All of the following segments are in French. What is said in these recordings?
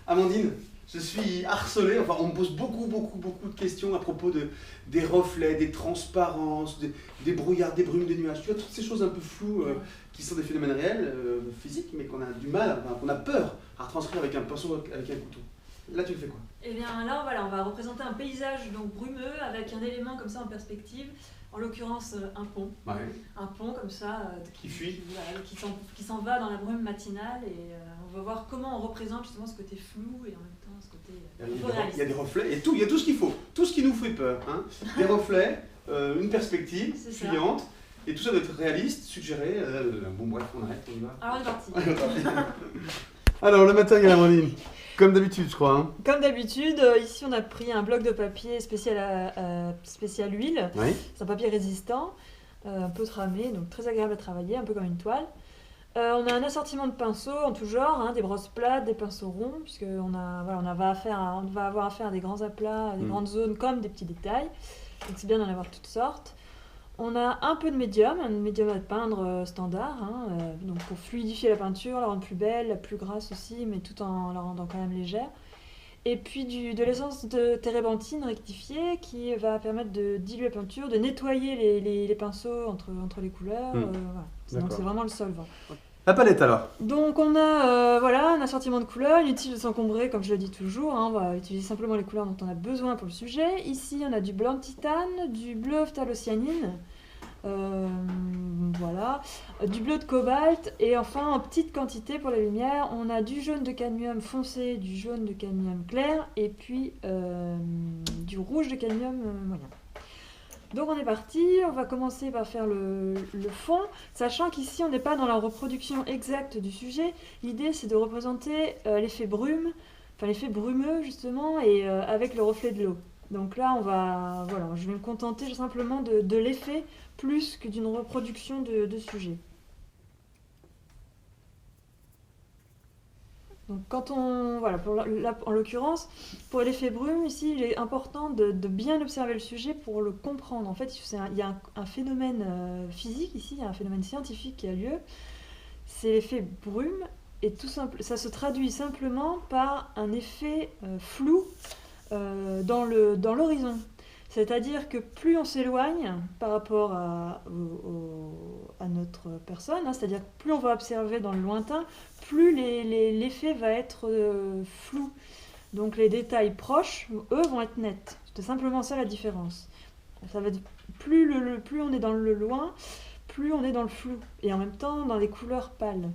Amandine, je suis harcelé, enfin on me pose beaucoup de questions à propos des reflets, des transparences, des brouillards, des brumes, des nuages, tu vois, toutes ces choses un peu floues qui sont des phénomènes réels, physiques, mais qu'on a du mal, enfin, qu'on a peur à retranscrire avec un pinceau, avec un couteau. Là tu fais quoi? Eh bien là, voilà, on va représenter un paysage donc brumeux avec un élément comme ça en perspective, en l'occurrence un pont. Ouais. Un pont comme ça Qui fuit. qui s'en va dans la brume matinale et on va voir comment on représente justement ce côté flou et en même temps ce côté un peu réaliste. Il y a des reflets, il y a tout ce qu'il faut, tout ce qui nous fait peur. Hein. Des reflets, une perspective fuyante, et tout ça doit être réaliste, suggéré. Bon bref, on arrête, on y va. Alors on est parti. Alors le matériel, Amandine, comme d'habitude je crois. Hein. Comme d'habitude, ici on a pris un bloc de papier spécial huile. Oui. C'est un papier résistant, un peu tramé, donc très agréable à travailler, un peu comme une toile. On a un assortiment de pinceaux en tout genre, hein, des brosses plates, des pinceaux ronds, puisqu'on va avoir affaire à des grands aplats, à des grandes zones comme des petits détails. Donc c'est bien d'en avoir toutes sortes. On a un peu de médium, un médium à peindre standard, hein, donc pour fluidifier la peinture, la rendre plus belle, la plus grasse aussi, mais tout en la rendant quand même légère. Et puis de l'essence de térébenthine rectifiée qui va permettre de diluer la peinture, de nettoyer les pinceaux entre les couleurs. Voilà. Donc c'est vraiment le solvant. La palette alors. Donc on a un assortiment de couleurs, inutile de s'encombrer comme je le dis toujours, hein, on va utiliser simplement les couleurs dont on a besoin pour le sujet. Ici on a du blanc de titane, du bleu phthalocyanine, du bleu de cobalt et enfin en petite quantité pour la lumière on a du jaune de cadmium foncé, du jaune de cadmium clair et puis du rouge de cadmium moyen. Donc on est parti, on va commencer par faire le fond, sachant qu'ici on n'est pas dans la reproduction exacte du sujet. L'idée c'est de représenter l'effet brume, enfin l'effet brumeux justement, et avec le reflet de l'eau. Donc là je vais me contenter simplement de l'effet plus que d'une reproduction de sujet. Donc en l'occurrence, pour l'effet brume, ici, il est important de bien observer le sujet pour le comprendre. En fait, il y a un phénomène physique ici, il y a un phénomène scientifique qui a lieu. C'est l'effet brume, et ça se traduit simplement par un effet flou dans l'horizon. C'est-à-dire que plus on s'éloigne par rapport à notre personne, hein, c'est-à-dire que plus on va observer dans le lointain, plus l'effet va être flou. Donc les détails proches, eux, vont être nets. C'est simplement ça la différence. Ça va être, plus on est dans le loin, plus on est dans le flou. Et en même temps, dans les couleurs pâles.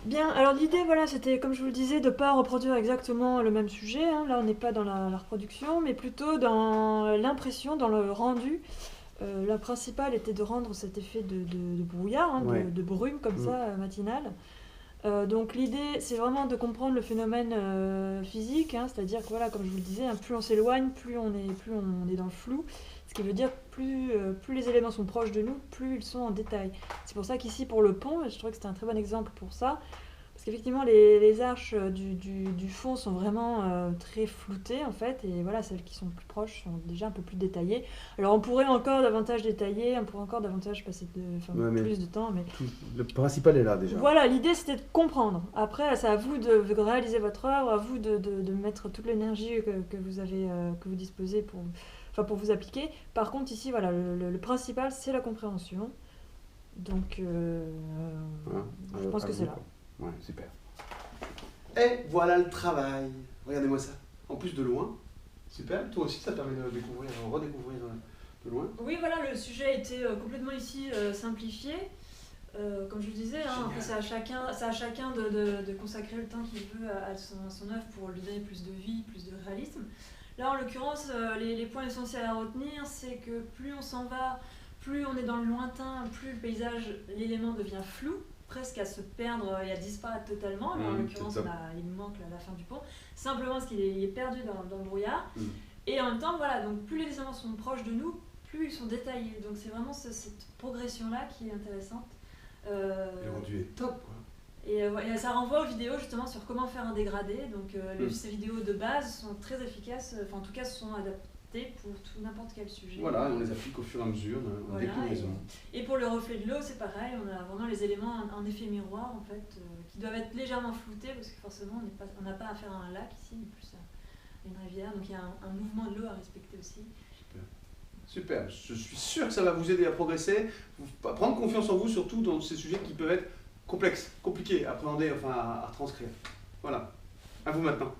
Bien, alors l'idée, voilà, c'était, comme je vous le disais, de ne pas reproduire exactement le même sujet, hein. Là, on n'est pas dans la reproduction, mais plutôt dans l'impression, dans le rendu. La principale était de rendre cet effet de brouillard, hein, Ouais. de brume comme ça, matinale. Donc l'idée, c'est vraiment de comprendre le phénomène physique, hein, c'est-à-dire que voilà, comme je vous le disais, hein, plus on s'éloigne, plus on est dans le flou. Ce qui veut dire plus les éléments sont proches de nous, plus ils sont en détail. C'est pour ça qu'ici, pour le pont, je trouvais que c'était un très bon exemple pour ça. Parce qu'effectivement, les arches du fond sont vraiment très floutées, en fait. Et voilà, celles qui sont plus proches sont déjà un peu plus détaillées. Alors, on pourrait encore davantage détailler, on pourrait encore davantage passer plus de temps. Mais Le principal est là déjà. voilà, l'idée, c'était de comprendre. Après, c'est à vous de réaliser votre œuvre, à vous de mettre toute l'énergie que vous avez, que vous disposez pour vous appliquer. Par contre, ici, voilà, le principal, c'est la compréhension. Donc, je pense que c'est là. Ouais, super. Et voilà le travail. Regardez-moi ça. En plus de loin. Super. Toi aussi, ça permet de redécouvrir de loin. Oui, voilà, le sujet a été complètement ici simplifié. Comme je vous disais, hein, après, c'est à chacun de consacrer le temps qu'il veut à son œuvre pour lui donner plus de vie, plus de réalisme. Là, en l'occurrence, les points essentiels à retenir, c'est que plus on s'en va, plus on est dans le lointain, plus le paysage, l'élément devient flou, presque à se perdre et à disparaître totalement. Mais en l'occurrence, il nous manque la fin du pont, simplement parce qu'il est perdu dans le brouillard. Et en même temps, voilà, donc plus les éléments sont proches de nous, plus ils sont détaillés. Donc c'est vraiment cette progression-là qui est intéressante. Et le rendu est top, quoi. Et ça renvoie aux vidéos justement sur comment faire un dégradé. Donc ces vidéos de base sont très efficaces, enfin en tout cas sont adaptées pour n'importe quel sujet. Voilà, on les applique au fur et à mesure, en déclinaison. Et pour le reflet de l'eau, c'est pareil, on a vraiment les éléments en effet miroir en fait, qui doivent être légèrement floutés parce que forcément on n'a pas affaire à un lac ici, mais plus à une rivière. Donc il y a un mouvement de l'eau à respecter aussi. Super, je suis sûr que ça va vous aider à progresser, prendre confiance en vous, surtout dans ces sujets qui peuvent être complexes, compliqués à appréhender, enfin à retranscrire. Voilà, à vous maintenant.